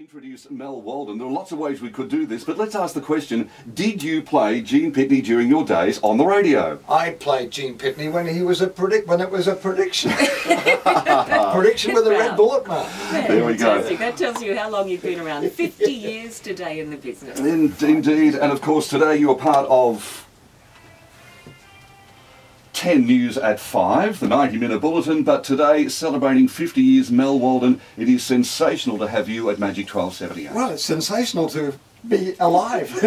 introduce Mal Walden. There are lots of ways we could do this, but let's ask the question, did you play Gene Pitney during your days on the radio? I played Gene Pitney when it was a prediction. Prediction with a red bullet mark. There we go. That tells you how long you've been around. 50 years today in the business. Indeed, and of course today you are part of 10 News at 5, the 90-minute bulletin, but today, celebrating 50 years, Mal Walden, it is sensational to have you at Magic 1278. Well, it's sensational to be alive. 50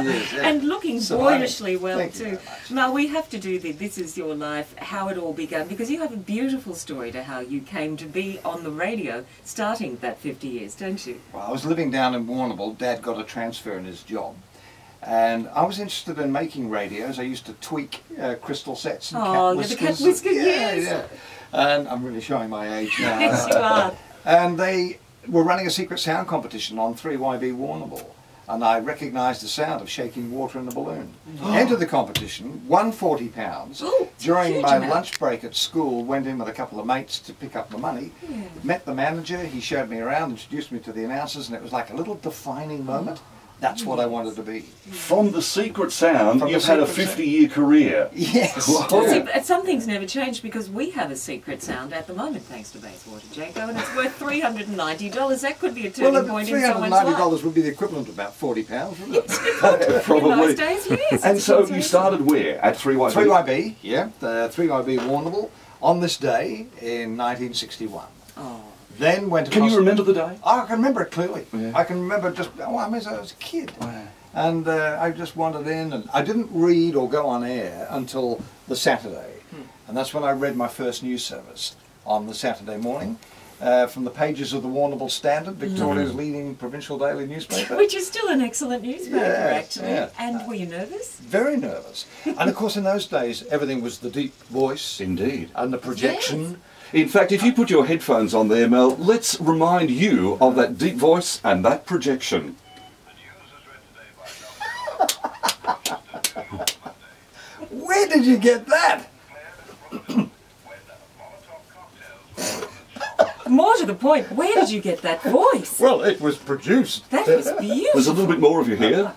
years, yeah. And looking boyishly well Thank too. Now we have to do this is your life, how it all began, because you have a beautiful story to how you came to be on the radio starting that 50 years, don't you? Well, I was living down in Warrnambool. Dad got a transfer in his job. And I was interested in making radios. I used to tweak crystal sets and cat whiskers. The cat whisker, yes. Yeah. And I'm really showing my age now. Yes, you are. And they were running a secret sound competition on 3YB Warrnambool. And I recognised the sound of shaking water in a balloon. Entered the competition, won £40. Ooh, During my lunch break at school, went in with a couple of mates to pick up the money. Yeah. Met the manager, he showed me around, introduced me to the announcers, and it was like a little defining moment. That's what I wanted to be. From the secret sound, you've had a 50-year career. Yes. Well, see, some things never change because we have a secret sound at the moment, thanks to Bayswater Janko, and it's worth $390. That could be a turning point in someone's life. $390 would be the equivalent of about £40, wouldn't it? Probably. In those days, yes. And so you started where? At 3YB? 3YB, yeah. The 3YB Warrnambool on this day in 1961. Oh. Then went Can you remember the day? Oh, I can remember it clearly. Yeah. I can remember just, I was a kid. Wow. And I just wandered in, and I didn't read or go on air until the Saturday. And that's when I read my first news service on the Saturday morning. From the pages of the Warrnambool Standard, Victoria's leading provincial daily newspaper. Which is still an excellent newspaper, actually. Yeah. And were you nervous? Very nervous. And of course in those days everything was the deep voice. Indeed. And the projection. Yes. In fact, if you put your headphones on there, Mel, let's remind you of that deep voice and that projection. Where did you get that? More to the point, where did you get that voice? Well, it was produced. That was beautiful. There's a little bit more of you here.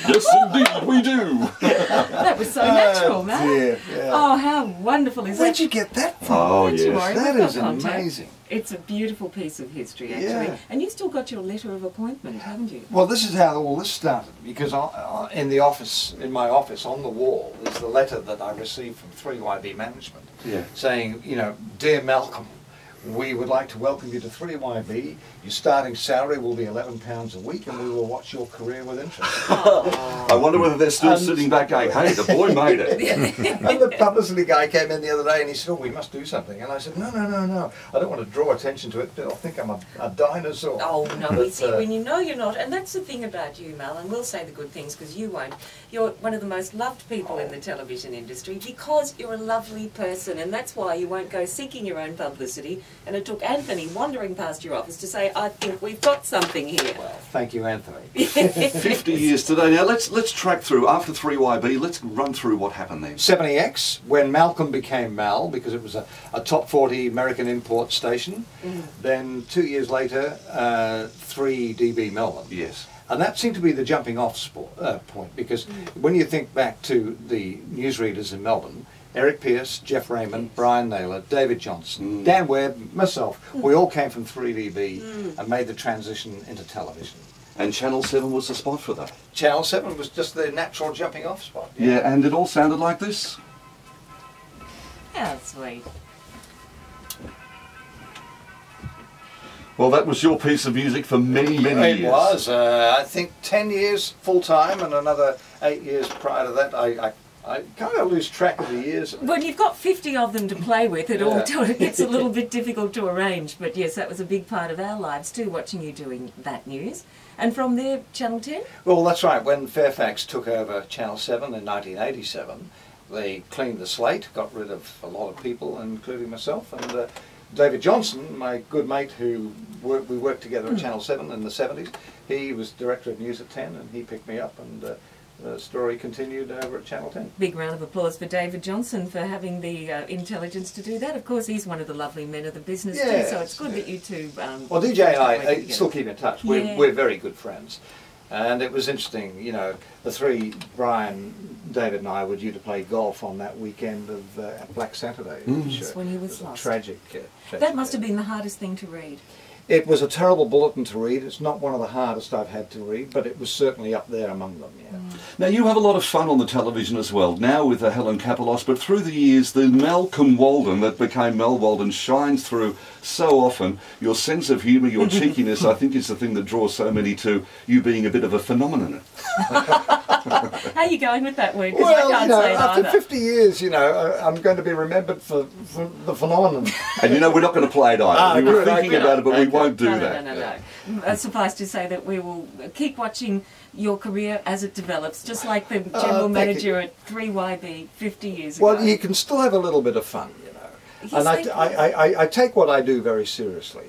Yes, indeed, we do. That was so natural, man. Yeah. Oh, how wonderful is Where'd that? you get that from? Oh, Don't you yes. worry, That we've got is contact. amazing. It's a beautiful piece of history, actually. Yeah. And you still got your letter of appointment, haven't you? Well, this is how all this started, because in the office, in my office on the wall, is the letter that I received from 3YB management, saying, you know, dear Malcolm, we would like to welcome you to 3YB. Your starting salary will be £11 a week, and we will watch your career with interest. I wonder whether they're still sitting back going, hey, the boy made it. And the publicity guy came in the other day and he said, oh, we must do something. And I said, no, I don't want to draw attention to it, but I think I'm a dinosaur. Oh, no, But, you see, when you know you're not, and that's the thing about you, Mal, and we'll say the good things because you won't, you're one of the most loved people in the television industry because you're a lovely person, and that's why you won't go seeking your own publicity, and it took Anthony wandering past your office to say, I think we've got something here. Well, thank you, Anthony. 50 years today. Now, let's track through, after 3YB, let's run through what happened then. 70X, when Malcolm became Mal, because it was a top 40 American import station. Then 2 years later, 3DB Melbourne. Yes. And that seemed to be the jumping off point, because when you think back to the newsreaders in Melbourne, Eric Pearce, Jeff Raymond, Brian Naylor, David Johnson, Dan Webb, myself, we all came from 3DB and made the transition into television. And Channel 7 was the spot for that. Channel 7 was just the natural jumping off spot. Yeah, and it all sounded like this. How sweet. Well, that was your piece of music for many, many years. It was. I think 10 years full-time and another 8 years prior to that. I kind of lose track of the years. When you've got 50 of them to play with, it gets a little bit difficult to arrange. But yes, that was a big part of our lives too, watching you doing that news. And from there, Channel 10? Well, that's right. When Fairfax took over Channel 7 in 1987, they cleaned the slate, got rid of a lot of people, including myself. And David Johnson, my good mate who we worked together at Channel 7 in the 70s, he was director of news at 10, and he picked me up and the story continued over at Channel 10. Big round of applause for David Johnson for having the intelligence to do that. Of course, he's one of the lovely men of the business too, so it's good that you two... well, DJ and I still keep in touch. We're very good friends. And it was interesting, you know, the three, Brian, David and I, were due to play golf on that weekend of Black Saturday. That's when he was lost. Tragic. That must have been the hardest thing to read. It was a terrible bulletin to read. It's not one of the hardest I've had to read, but it was certainly up there among them, yeah. Now, you have a lot of fun on the television as well, now with Helen Kapelos, but through the years, the Malcolm Walden that became Mal Walden shines through so often. Your sense of humour, your cheekiness, I think is the thing that draws so many to you being a bit of a phenomenon. How are you going with that word? Well, I can't you know, say it after either. 50 years, you know, I'm going to be remembered for the phenomenon. And you know, we're not going to play it either. We were thinking about it, but we won't do that. No. Suffice to say that we will keep watching your career as it develops, just like the general manager at 3YB 50 years ago. Well, you can still have a little bit of fun, you know. Yes, and I take what I do very seriously,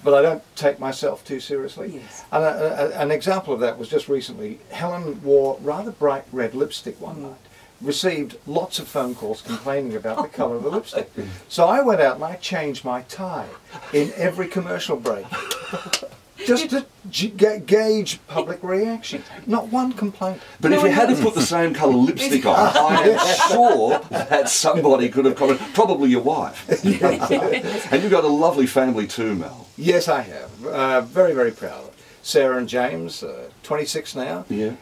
but I don't take myself too seriously. Yes. And an example of that was just recently. Helen wore rather bright red lipstick one night. Received lots of phone calls complaining about the colour of the lipstick. So I went out and I changed my tie in every commercial break. Just to gauge public reaction. Not one complaint. But if you had to put the same colour lipstick on, I am sure that somebody could have commented, probably your wife. And you've got a lovely family too, Mel. Yes, I have. Very, very proud. Sarah and James, 26 now. Yeah.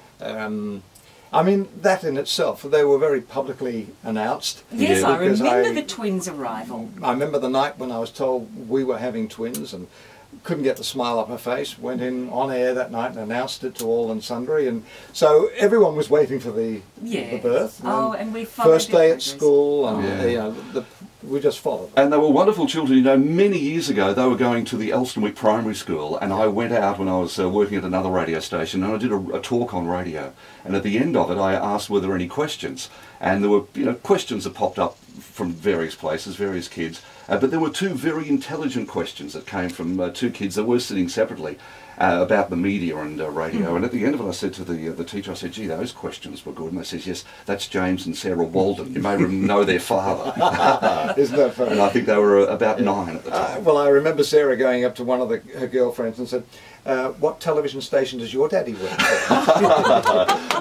I mean, that in itself, they were very publicly announced. Yes, I remember the twins' arrival. I remember the night when I was told we were having twins and couldn't get the smile off my face. Went in on air that night and announced it to all and sundry, and so everyone was waiting for the birth. And we followed first day at school, and you know, we just followed. And they were wonderful children. You know, many years ago they were going to the Elstonwick Primary School, and I went out when I was working at another radio station, and I did a talk on radio. And at the end of it, I asked were there any questions, and there were questions that popped up from various places, various kids. But there were two very intelligent questions that came from two kids that were sitting separately about the media and radio. And at the end of it, I said to the teacher, I said, gee, those questions were good. And they said, yes, that's James and Sarah Walden. You may know their father. Isn't that funny? And I think they were about 9 at the time. Well, I remember Sarah going up to one of her girlfriends and said, what television station does your daddy work for?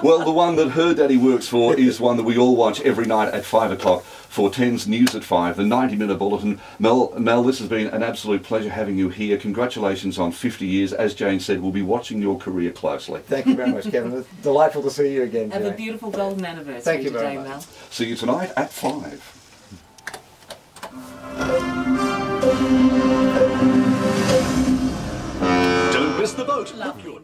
Well, the one that her daddy works for is one that we all watch every night at 5 o'clock for 10's News at 5, the 90-minute bulletin. Mel, this has been an absolute pleasure having you here. Congratulations on 50 years. As Jane said, we'll be watching your career closely. Thank you very much, Kevin. It's delightful to see you again, Have Jane. a beautiful golden anniversary. Thank you today, very much. Mel. See you tonight at 5. Don't miss the boat. Lovely.